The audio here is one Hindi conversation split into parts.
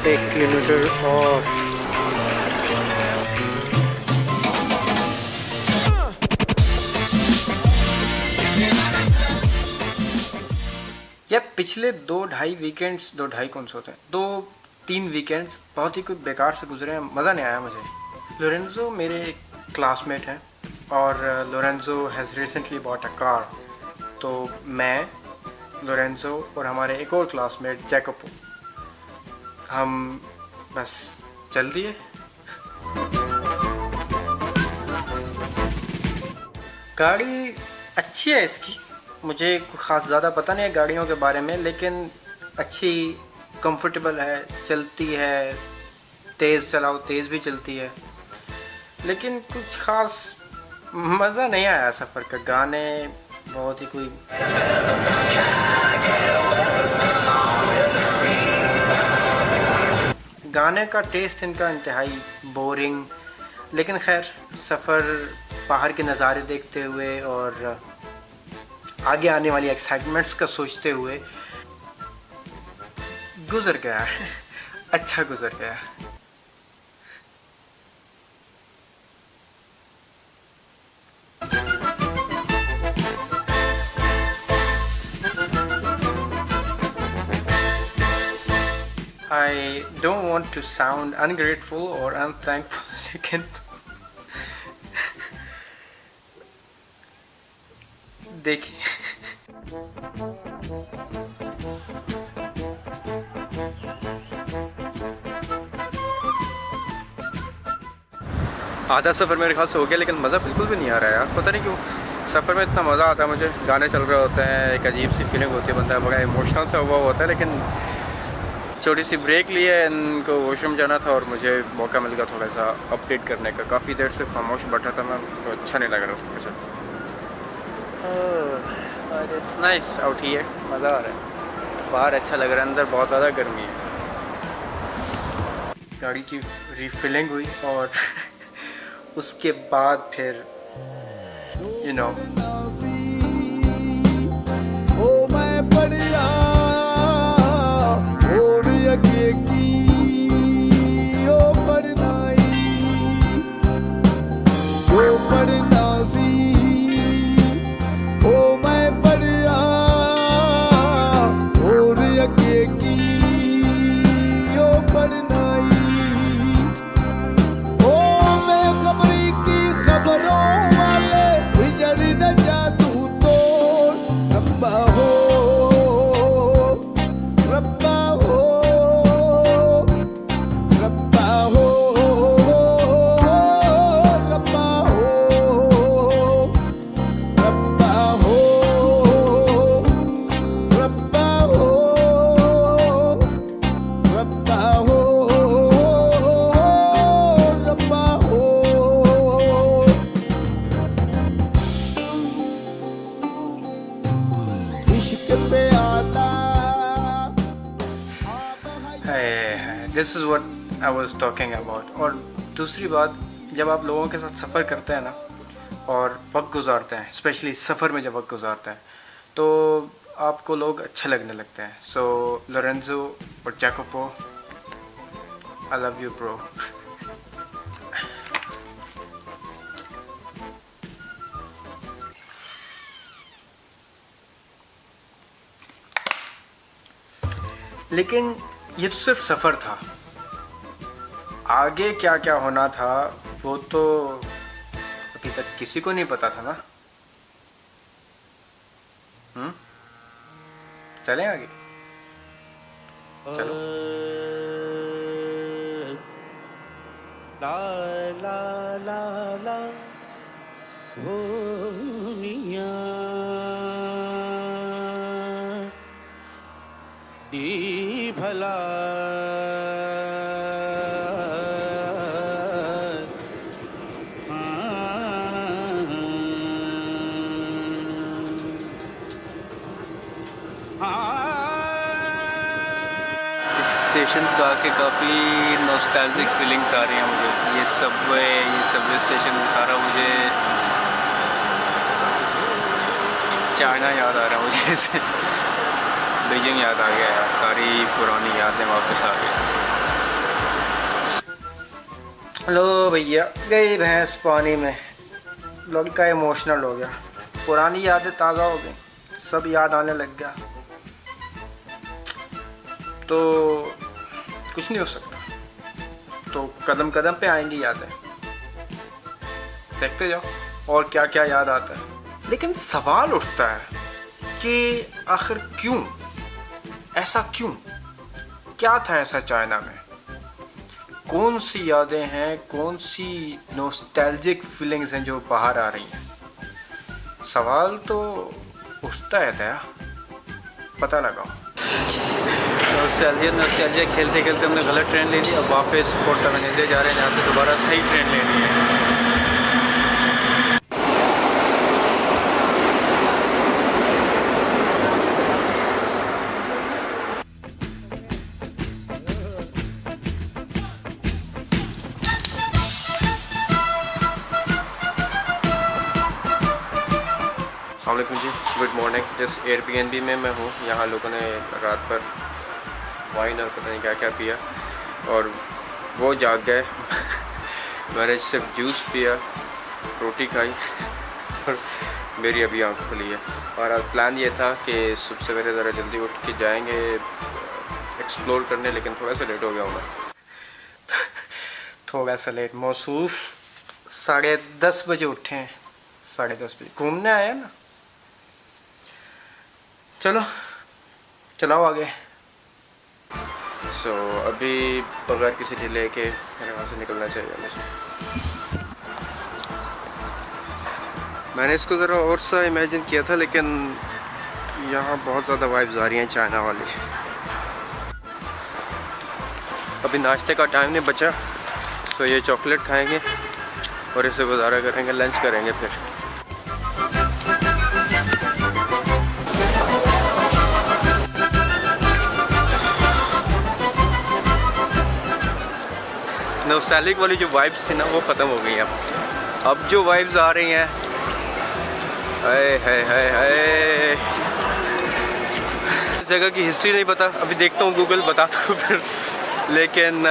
1 किलोमीटर और ये पिछले 2-2.5 कौन से होते हैं, 2-3 वीकेंड्स बहुत ही कुछ बेकार से गुजरे हैं, मज़ा नहीं आया मुझे। लोरेंजो मेरे क्लासमेट हैं और Lorenzo has recently bought a car. तो मैं, लोरेंजो और हमारे एक और क्लासमेट जैकोपो, हम बस चल दिए। गाड़ी अच्छी है इसकी, मुझे ख़ास ज़्यादा पता नहीं है गाड़ियों के बारे में, लेकिन अच्छी कंफर्टेबल है, चलती है, तेज़ चलाओ तेज़ भी चलती है, लेकिन कुछ ख़ास मज़ा नहीं आया सफ़र का। गाने बहुत ही कोई गाने का टेस्ट इनका इंतहाई बोरिंग, लेकिन खैर सफ़र बाहर के नज़ारे देखते हुए और आगे आने वाली एक्साइटमेंट्स का सोचते हुए गुजर गया है। अच्छा गुजर गया। I don't want to sound ungrateful or unthankful, लेकिन देखिए आधा सफ़र मेरे ख्याल से हो गया, लेकिन मज़ा बिल्कुल भी नहीं आ रहा है यार। पता नहीं क्यों सफ़र में इतना मज़ा आता है मुझे, गाने चल रहे होते हैं, एक अजीब सी फीलिंग होती है, बंदा बड़ा इमोशनल सा हुआ होता है। लेकिन छोटी सी ब्रेक ली है, इनको वॉशरूम जाना था और मुझे मौका मिल गया थोड़ा सा अपडेट करने का। काफ़ी देर से खामोश बैठा था मैं, तो अच्छा नहीं लग रहा था मुझे। इट्स नाइस आउट हियर, मज़ा आ रहा है, बाहर अच्छा लग रहा है, अंदर बहुत ज़्यादा गर्मी है। गाड़ी की रीफिलिंग हुई और उसके बाद फिर you know this is what I was talking about. और दूसरी बात, जब आप लोगों के साथ सफ़र करते हैं ना और वक्त गुजारते हैं, स्पेशली सफ़र में जब वक्त गुजारते हैं, तो आपको लोग अच्छे लगने लगते हैं। सो लोरेंजो और जैकोपो, आई लव यू ब्रो। लेकिन ये तो सिर्फ सफ़र था, आगे क्या क्या होना था वो तो अभी तक किसी को नहीं पता था ना। चलें आगे, चलो। ला ला ला ला हो मियां दी भला स्टेशन पे आके काफ़ी नॉस्टैल्जिक फीलिंग्स आ रही हैं मुझे। ये सबवे स्टेशन सारा मुझे चाइना याद आ रहा है मुझे इससे। बीजिंग याद आ गया यार, सारी पुरानी यादें वापस आ गई। लो भैया, गई भैंस पानी में। लड़का इमोशनल हो गया, पुरानी यादें ताज़ा हो गई, सब याद आने लग गया। तो कुछ नहीं हो सकता, तो कदम कदम पे आएंगी यादें, देखते जाओ और क्या क्या याद आता है। लेकिन सवाल उठता है कि आखिर क्यों, ऐसा क्यों, क्या था ऐसा चाइना में, कौन सी यादें हैं, कौन सी नॉस्टैल्जिक फीलिंग्स हैं जो बाहर आ रही हैं। सवाल तो उठता है, दया पता लगाओ। नॉस्टैल्जिया खेलते खेलते हमने गलत ट्रेन ले ली। अब वापस पोर्ट वेनेज़िया जा रहे हैं, जहाँ से दोबारा सही ट्रेन लेनी है। अस्सलामुअलैकुम जी, गुड मॉर्निंग। जिस एयरबीएनबी में मैं हूँ, यहाँ लोगों ने रात पर वाइन और पता नहीं क्या क्या पिया और वो जाग गए। मैंने सिर्फ जूस पिया, रोटी खाई और मेरी अभी आँख खुली है। और अब प्लान ये था कि सुबह सवेरे ज़रा जल्दी उठ के जाएंगे एक्सप्लोर करने, लेकिन थोड़ा सा लेट हो गया हूँ मैं। थोड़ा सा लेट, मौसूफ 10:30 बजे उठे हैं, 10:30 बजे घूमने आए ना। चलो चलाओ आगे। अभी बगैर किसी डिले के मेरे वहाँ से निकलना चाहिए मुझे। मैंने इसको ज़रा और सा इमेजिन किया था, लेकिन यहाँ बहुत ज़्यादा वाइब्स आ रही हैं चाइना वाली। अभी नाश्ते का टाइम नहीं बचा, सो ये चॉकलेट खाएंगे और इसे गुजारा करेंगे, लंच करेंगे फिर। नॉस्टैल्जिक वाली जो वाइब्स थी ना, वो ख़त्म हो गई हैं। अब जो वाइब्स आ रही हैं, हाय हाय हाय हाय, इस जगह की हिस्ट्री नहीं पता, अभी देखता हूँ गूगल बता दो फिर। लेकिन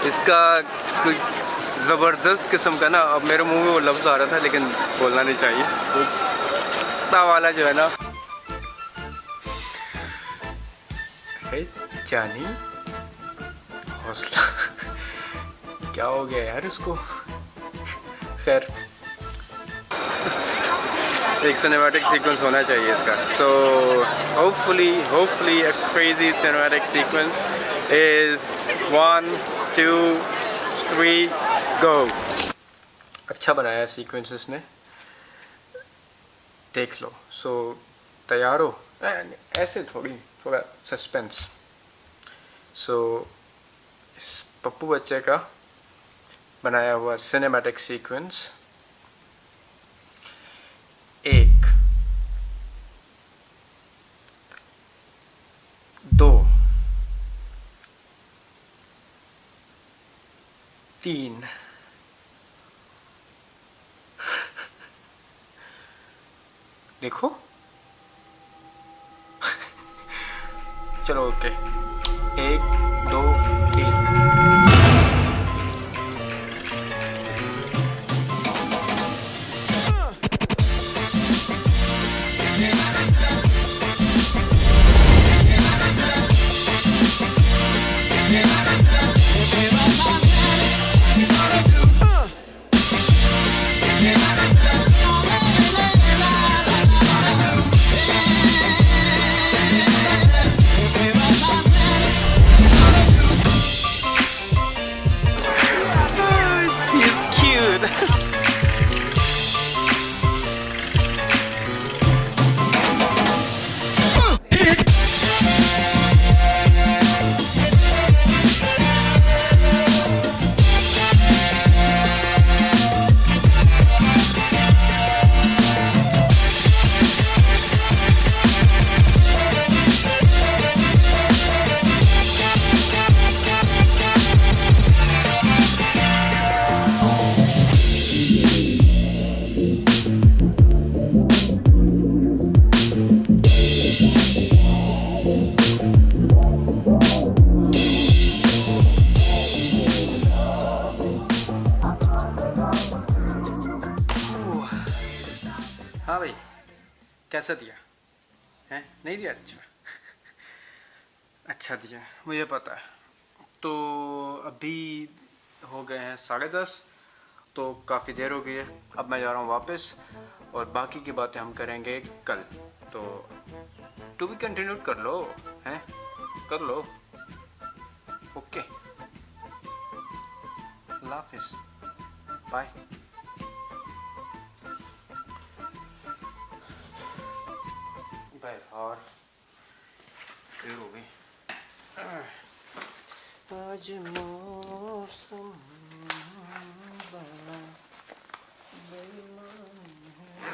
इसका कोई ज़बरदस्त किस्म का ना, अब मेरे मुंह में वो लफ्ज़ आ रहा था लेकिन बोलना नहीं चाहिए, वो कुत्ता वाला जो है ना। जानी हौसला क्या हो गया यार इसको। खैर, एक सिनेमैटिक सीक्वेंस होना चाहिए इसका। So hopefully a crazy cinematic sequence is 1 2 3 गो। अच्छा बनाया सीक्वेंस इसने, देख लो। सो तैयार हो? ऐसे थोड़ी, थोड़ा सस्पेंस। सो इस पप्पू बच्चे का बनाया हुआ सिनेमैटिक सीक्वेंस 1 2 3 देखो। चलो ओके, 1 2 3। कैसा दिया है? नहीं दिया? अच्छा अच्छा दिया, मुझे पता है। तो अभी हो गए हैं 10:30, तो काफ़ी देर हो गई है। अब मैं जा रहा हूँ वापस, और बाकी की बातें हम करेंगे कल। तो टू बी कंटिन्यूड कर लो, हैं? कर लो। ओके, अल्लाह हाफिज़, बाय। बाय यार, देर हो गई। आज मौसम बड़ा बेईमान है,